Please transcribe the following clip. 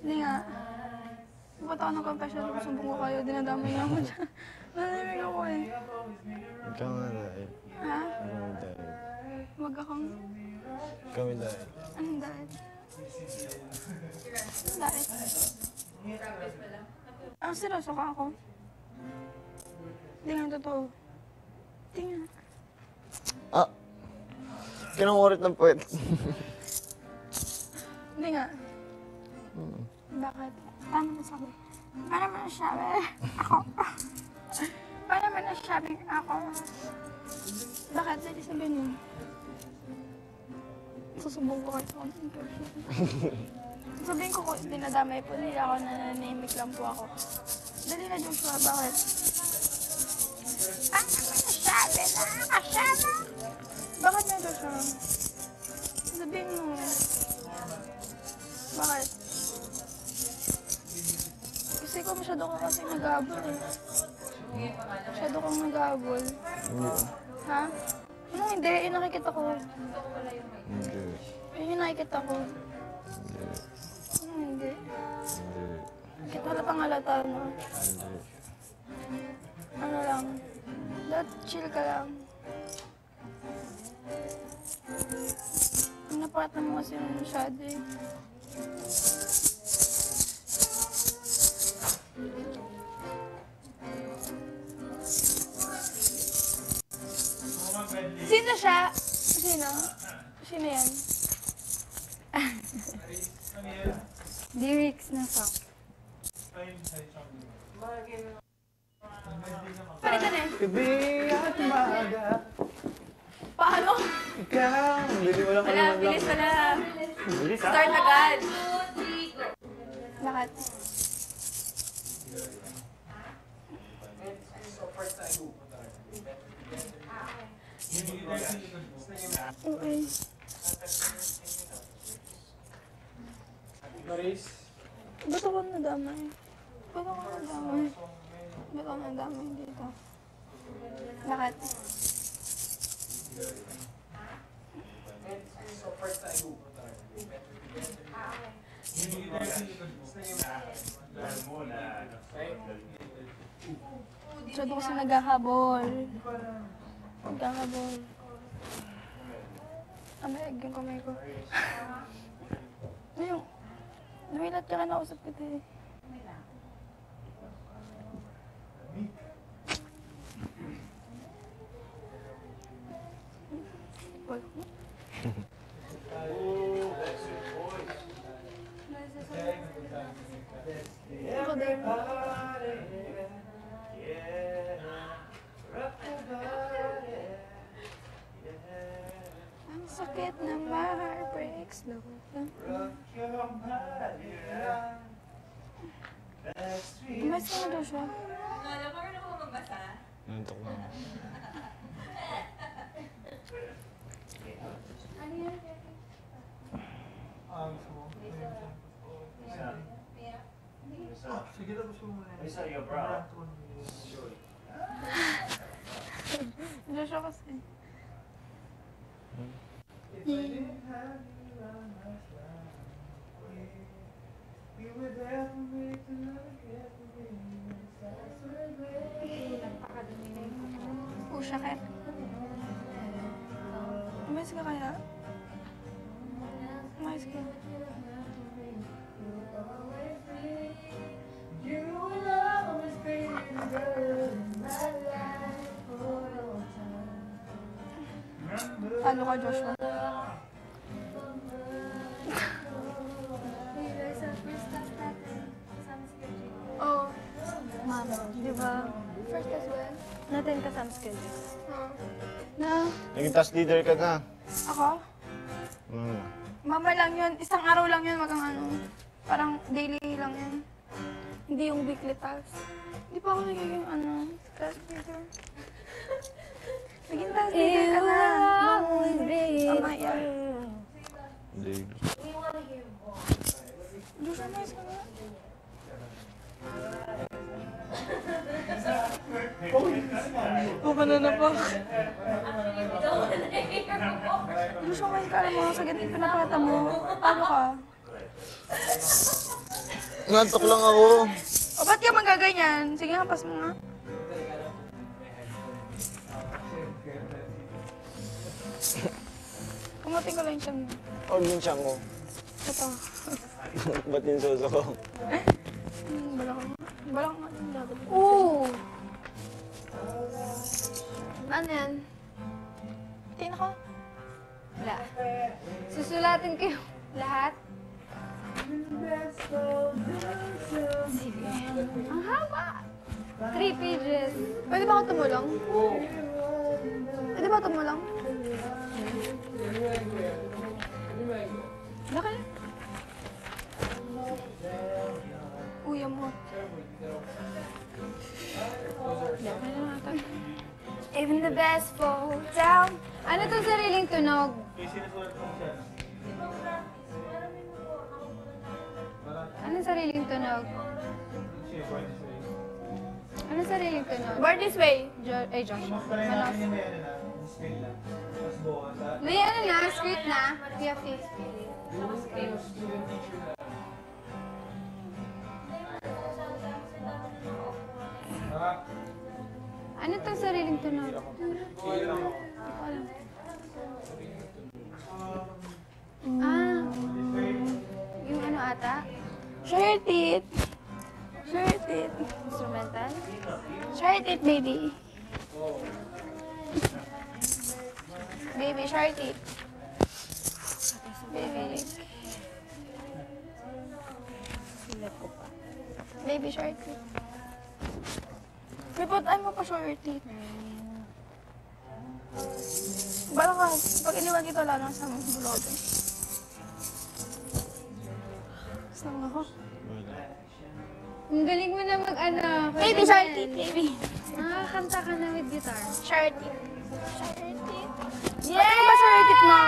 Hindi nga. Ba't ako ng confession? Sumbong ko kayo, dinadamay niya ako dyan. Nanimig ako eh. Ikaw nga dahil. Ha? Ikaw dahil. Huwag akong... Ikaw dahil. Anong dahil? Dahil? Ang seryoso ka ako? Hindi nga totoo. Hindi nga. Ah! Kinangurit ng puwet. Hindi nga. Bakit? Paano nasabi? Paano mo nasabi? Ako. Paano mo nasabi ako? Bakit? Sige sabihin mo. Susubong ko kayo sa content person. Sabihin ko kung dinadamay po nila ako, nananimik lang po ako. Dali na Joshua, bakit? Paano mo nasabi na nakasama? Bakit na Joshua? Sabihin mo. Bakit? Kasi ko masyado ka kasi nag-aabol eh. Masyado kang nag-aabol. Hindi. Ha? Ano hindi? Yung nakikita ko. Hindi. Yun yung nakikita ko. Hindi. Ano hindi? Hindi. Kita halatang halata, no? Hindi. Ano lang? Dapat chill ka lang. Ang napakita mo kasi yung masyado eh. Sino siya? Sino? Sino yan? Lyrics na song. Palitan eh. Gabi at maaga. Paano? Ikaw! Hindi mo lang Wala, bilis wala. Bilis ha? Start agad. Bakit? Okay. Ba't ako nadamay? Ba't ako nadamay? Ba't ako nadamay dito? Bakit? Masyado kasi naghahabol. Naghahabol. Amayag yung kamay ko. Ano yung... Namilat ka na usap kita eh. Ako din. Ang sakit na my heart breaks slow. Umas ka na daw siya. Alam mo rin ako magbasa? Nantok na. Sige, tapos mo muna. Isa yung bra. Joshua kasi. Sakit. Umayos ka kaya? Umayos ka. Talo ka, Joshua. Oh, Ma'am, di ba? first as well. Natin kasama schedule. Na, Naging task leader ka na. ako? Ano? Mama lang yun. Isang araw lang yun magang ano. Parang daily lang yun. Hindi yung weekly task. Hindi pa ako nagiging ano, task leader. Naging task leader ka na. Tama yan. Daily. Diyos na nice ka na. Pananapak. Diyos na nice ka. Alam mo, sa ganito pinapakita mo. Paano ka? Nantok lang ako. O, ba't ka magaganyan? Sige, hampas mo nga. Pumating ko lang siya mo. Huwag yung siyang ko. Ito. Ba't yung suso ko? Balak ko. Balak ko. Dapat. Oo! Ano yan? Tingin ako. Wala. Susulatin ko yung lahat. Sige. Ang haba! 3 pages. Pwede ba ako tumulong? Pwede ba ako tumulong? Bakit? Uya mo. Even the best fall down. Ano to sariling tunog? Ano sariling tunog? Ano sariling tunog? Born this way. Joshua. Manos. Manos. May ano na, script na. Kuya Fifth. Ano tong sariling tunog? Ah, yung ano ata? Shirt it. Shirt it. Instrumental? Shirt it, baby. Baby, shirt it. Baby. Baby, shirt it. Ripotan mo pa shirt it. Bala ka, pag iniwan kita lang sa bulog. Saan ako? Wala. Ang galing mo na mag-ano. Baby, shirt it, baby. Nakakanta ka na with guitar. Shirt it. Shirt it. Yay! Ba't ba shirt it mo?